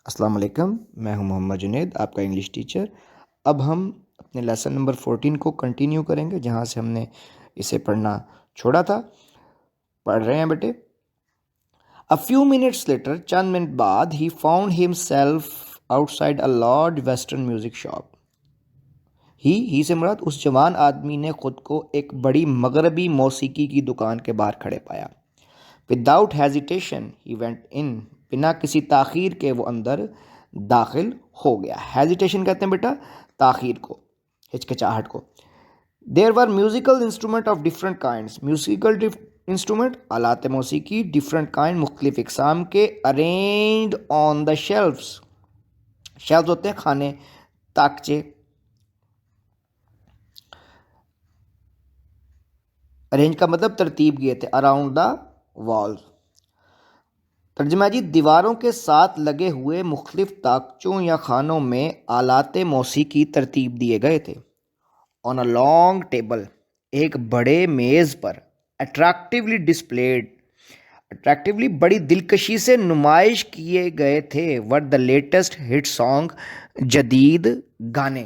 अस्सलाम वालेकुम, मैं हूं मोहम्मद जुनैद, आपका इंग्लिश टीचर। अब हम अपने लेसन नंबर 14 को कंटिन्यू करेंगे जहां से हमने इसे पढ़ना छोड़ा था। पढ़ रहे हैं बेटे। अ फ्यू मिनट्स लेटर, चंद मिनट बाद, he found himself outside a large western music shop. He से मुराद उस जवान आदमी ने खुद को एक बड़ी मगरबी मौसीकी की दुकान के बाहर खड़े पाया। Without hesitation he went in, बिना किसी ताखीर के वो अंदर दाखिल हो गया। हेजिटेशन कहते हैं बेटा ताखीर को, हिचकिचाहट को। There were musical instrument of different kinds, musical instrument आलात मौसीकी डिफरेंट काइंड मुख्तलिफ इकसाम के, arranged on the shelves. Shelves होते हैं खाने, ताकचे। अरेंज का मतलब तरतीब किए थे, अराउंड द वॉल्स। तर्जमा जी, दीवारों के साथ लगे हुए मुख्तलिफ ताकचों या खानों में आलात मौसीकी तरतीब दिए गए थे। ऑन अ लॉन्ग टेबल, एक बड़े मेज़ पर, अट्रैक्टिवली डिस्प्लेड, अट्रैक्टिवली बड़ी दिलकशी से नुमाइश किए गए थे, were the latest hit song, जदीद गाने।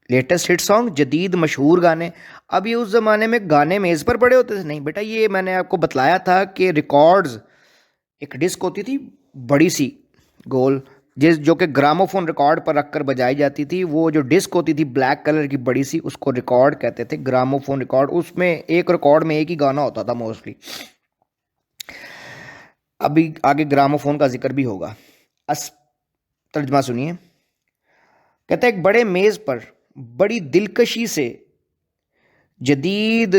लेटेस्ट हिट सॉन्ग, जदीद मशहूर गाने। अब ये उस ज़माने में गाने मेज़ पर पड़े होते थे? नहीं बेटा, ये मैंने आपको बतलाया था कि रिकॉर्ड्स, एक डिस्क होती थी बड़ी सी गोल, जिस जो कि ग्रामोफोन रिकॉर्ड पर रखकर बजाई जाती थी। वो जो डिस्क होती थी ब्लैक कलर की बड़ी सी, उसको रिकॉर्ड कहते थे, ग्रामोफोन रिकॉर्ड। उसमें एक रिकॉर्ड में एक ही गाना होता था मोस्टली। अभी आगे ग्रामोफोन का जिक्र भी होगा। तर्जमा सुनिए। कहता है एक बड़े मेज़ पर बड़ी दिलकशी से जदीद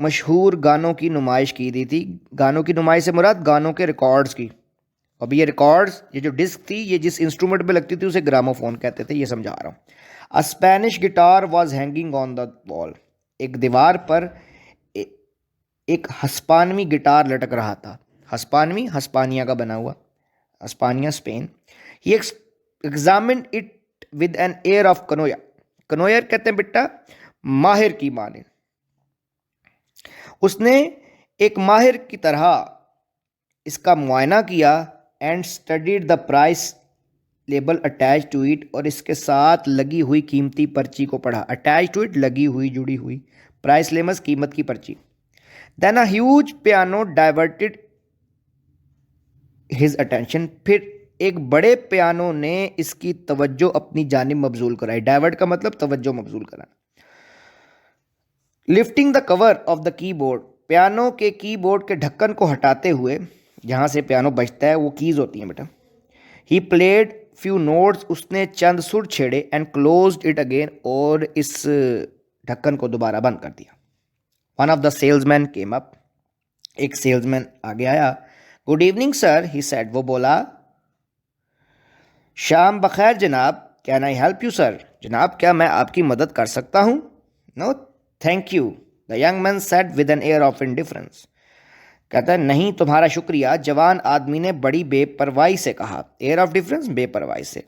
मशहूर गानों की नुमाइश की दी थी। गानों की नुमाइश से मुराद गानों के रिकॉर्ड्स की। अब ये रिकॉर्ड्स, ये जो डिस्क थी, ये जिस इंस्ट्रूमेंट पे लगती थी उसे ग्रामोफोन कहते थे, ये समझा रहा हूँ। अ Spanish guitar was hanging on the wall, एक दीवार पर एक हस्पानवी गिटार लटक रहा था। हस्पानवी हस्पानिया का बना हुआ, Hispania Spain. He examined it with an air of connoisseur. Connoisseur कहते हैं बेटा माहिर की माने। उसने एक माहिर की तरह इसका मुआयना किया। And studied the price label attach to it, और इसके साथ लगी हुई कीमती पर्ची को पढ़ा। अटैच टू इट, लगी हुई, जुड़ी हुई। प्राइस लेमस, कीमत की पर्ची। Then a huge piano diverted his attention, फिर एक बड़े पियानो ने इसकी तवज्जो अपनी जानिब मबजूल कराई। डाइवर्ट का मतलब तवज्जो मबजूल कराना। Lifting the cover of the keyboard, piano के कीबोर्ड के ढक्कन को हटाते हुए, जहाँ से पियानो बजता है वो कीज होती हैं बेटा। ही प्लेड फ्यू नोट्स, उसने चंद सुर छेड़े। एंड क्लोज्ड इट अगेन, और इस ढक्कन को दोबारा बंद कर दिया। One of the salesman came up, एक सेल्समैन आगे आया। Good evening sir, he said, वो बोला। शाम बखैर जनाब, can I help you sir, जनाब क्या मैं आपकी मदद कर सकता हूँ? No thank you, the young man said with an air of indifference. कहता है नहीं तुम्हारा शुक्रिया, जवान आदमी ने बड़ी बेपरवाही से कहा। एयर ऑफ डिफरेंस, बेपरवाही से,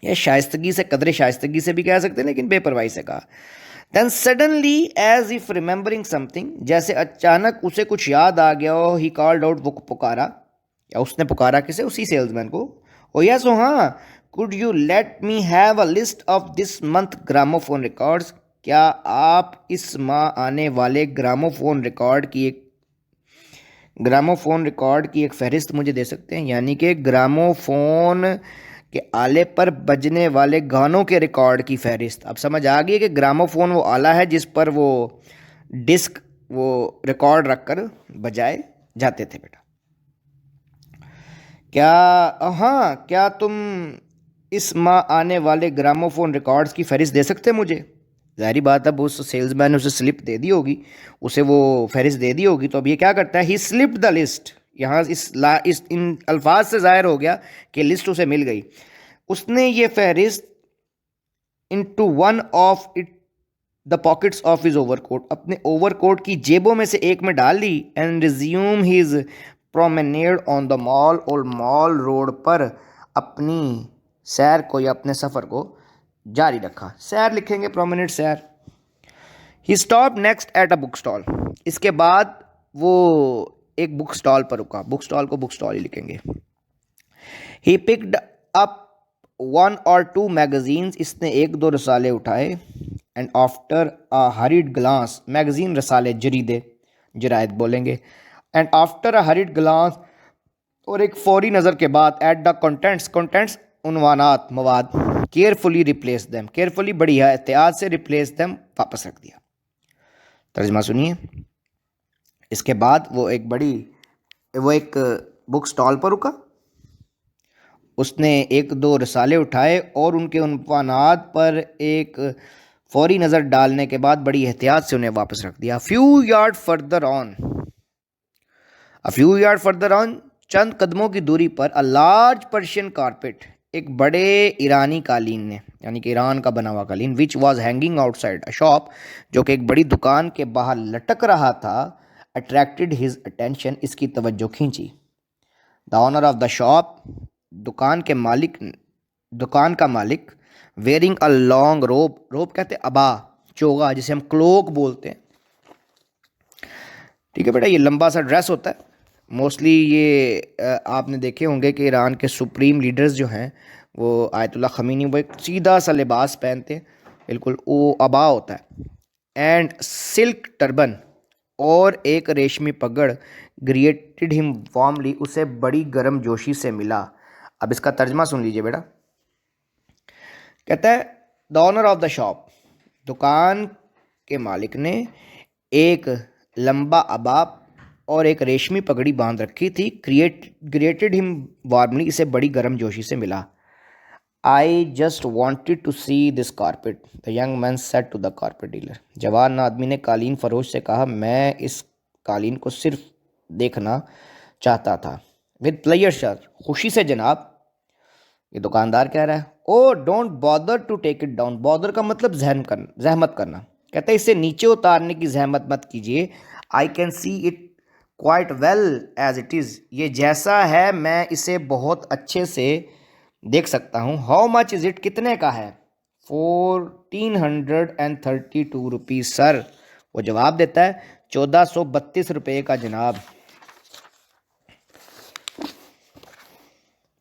या शाइस्तगी से, कदरे शाइस्तगी से भी कह सकते हैं, लेकिन बेपरवाही से कहा। Then suddenly as if remembering something, जैसे अचानक उसे कुछ याद आ गया हो, ही कॉल्ड आउट, वो पुकारा, या उसने पुकारा किसे? उसी सेल्समैन को। ओ यस, ओ हाँ, could you let me have a list of this month gramophone records, क्या आप इस माह आने वाले ग्रामोफोन रिकॉर्ड की एक फहरिस्त मुझे दे सकते हैं? यानी कि ग्रामोफोन के आले पर बजने वाले गानों के रिकॉर्ड की फहरिस्त। अब समझ आ गई कि ग्रामोफोन वो आला है जिस पर वो डिस्क, वो रिकॉर्ड रखकर बजाए जाते थे बेटा। क्या, हाँ, क्या तुम इस माह आने वाले ग्रामोफोन रिकॉर्ड्स की फहरिस्त दे सकते हैं मुझे? ज़ाहिर बात, अब उस सेल्समैन ने उसे स्लिप दे दी होगी, उसे वो फहरिस्त दे दी होगी। तो अब ये क्या करता है? ही स्लिप्ड द लिस्ट। यहाँ इस इन अल्फाज से ज़ाहिर हो गया कि लिस्ट उसे मिल गई। उसने ये फहरिस्त into one of it the pockets of his overcoat, अपने ओवरकोट की जेबों में से एक में डाल ली। And resume his promenade on the mall, और मॉल रोड पर अपनी सैर को या अपने सफ़र को जारी रखा। सैर लिखेंगे, प्रोमेनेड, सैर। He stop next at a book stall, इसके बाद वो एक बुक स्टॉल पर रुका। बुक स्टॉल को बुक स्टॉल ही लिखेंगे। He picked up 1 or 2 magazines, इसने 1-2 रसाले उठाए। And after a hurried glance, magazine रसाले जरीदे जरायद बोलेंगे। And after a hurried glance, और एक फौरी नज़र के बाद, एट द कंटेंट्स, कंटेंट्स उन्वानात मवाद, केयरफुली रिप्लेस देम, केयरफुली बड़ी एहतियात से रिप्लेस देम वापस रख दिया। तर्जमा सुनिए। इसके बाद वो एक बुक स्टॉल पर रुका, उसने 1-2 रसाले उठाए और उनके उन्वानात पर एक फौरी नज़र डालने के बाद बड़ी एहतियात से उन्हें वापस रख दिया। फ्यू यार्ड फर्दर ऑन, चंद कदमों की दूरी पर, अ लार्ज पर्शियन कारपेट, एक बड़े ईरानी कालीन ने, यानी कि ईरान का बना हुआ कालीन, which was hanging outside a shop, जो कि एक बड़ी दुकान के बाहर लटक रहा था, अट्रैक्टेड हिज अटेंशन, इसकी तवज्जो खींची। The owner of the shop, दुकान का मालिक, वेयरिंग अ लॉन्ग रोब कहते हैं अबा, चोगा, जिसे हम क्लोक बोलते हैं। ठीक है बेटा, ये लंबा सा ड्रेस होता है। मोस्टली ये आपने देखे होंगे कि ईरान के सुप्रीम लीडर्स जो हैं वो आयतुल्ला खमीनी, वो एक सीधा सा लिबास पहनते हैं, बिल्कुल वो अबा होता है। एंड सिल्क टर्बन, और एक रेशमी पगड़, ग्रिएटेड हिम वार्मली, उसे बड़ी गर्म जोशी से मिला। अब इसका तर्जमा सुन लीजिए बेटा। कहता है the owner of the shop, दुकान के मालिक ने एक लंबा अबा और एक रेशमी पगड़ी बांध रखी थी। ग्रिएटेड हिम वार्मली, इसे बड़ी गर्म जोशी से मिला। I just wanted to see this carpet, the young man said to the carpet dealer, जवान आदमी ने कालीन फरोश से कहा, मैं इस कालीन को सिर्फ देखना चाहता था। विद प्लेयर सर, खुशी से जनाब, ये दुकानदार कह रहा है। Oh don't bother to take it down, bother का मतलब जहमत करना। कहते हैं इसे नीचे उतारने की जहमत मत कीजिए। I can see it quite well as it is, ये जैसा है मैं इसे बहुत अच्छे से देख सकता हूँ। हाउ मच इज़ इट, कितने का है। 1432 रुपीज़ सर, वो जवाब देता है 1432 रुपये का जनाब।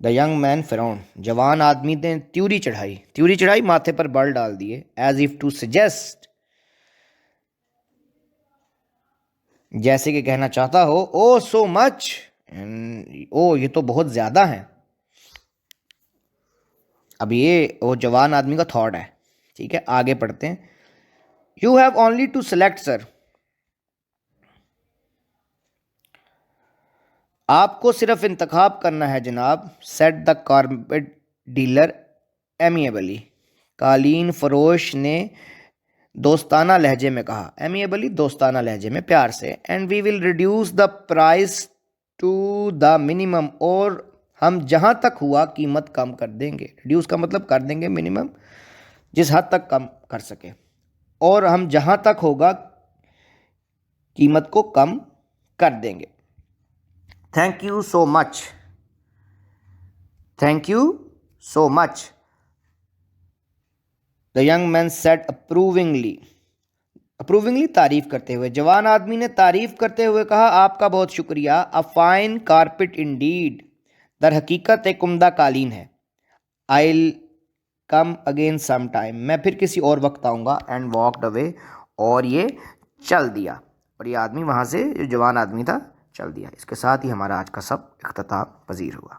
द यंग मैन फ्राउन, जवान आदमी ने त्यूरी चढ़ाई, माथे पर बल डाल दिए। एज इफ टू सजेस्ट, जैसे कि कहना चाहता हो, ओ सो मच, ओ ये तो बहुत ज़्यादा है। अब ये वो जवान आदमी का थॉट है। ठीक है, आगे पढ़ते हैं। You have only to select sir, आपको सिर्फ इंतखाब करना है जनाब। Said the carpet dealer amiably, कालीन फरोश ने दोस्ताना लहजे में कहा। एमिएबली दोस्ताना लहजे में, प्यार से। And we will reduce the price to the minimum, और हम जहाँ तक हुआ कीमत कम कर देंगे। रिड्यूस का मतलब कर देंगे, मिनिमम जिस हद तक कम कर सके, और हम जहाँ तक होगा कीमत को कम कर देंगे। Thank you so much, thank you so much, the young man said approvingly, तारीफ करते हुए। जवान आदमी ने तारीफ करते हुए कहा, आपका बहुत शुक्रिया। अ फाइन कारपेट इंडीड, दर हकीकत एक उम्दा कालीन है। आई कम अगेन सम टाइम, मैं फिर किसी और वक्त आऊँगा। एंड वॉकड अवे, और ये चल दिया, और ये आदमी वहाँ से, जो जवान आदमी था, चल दिया। इसके साथ ही हमारा आज का सब इख्तिताम पजीर हुआ।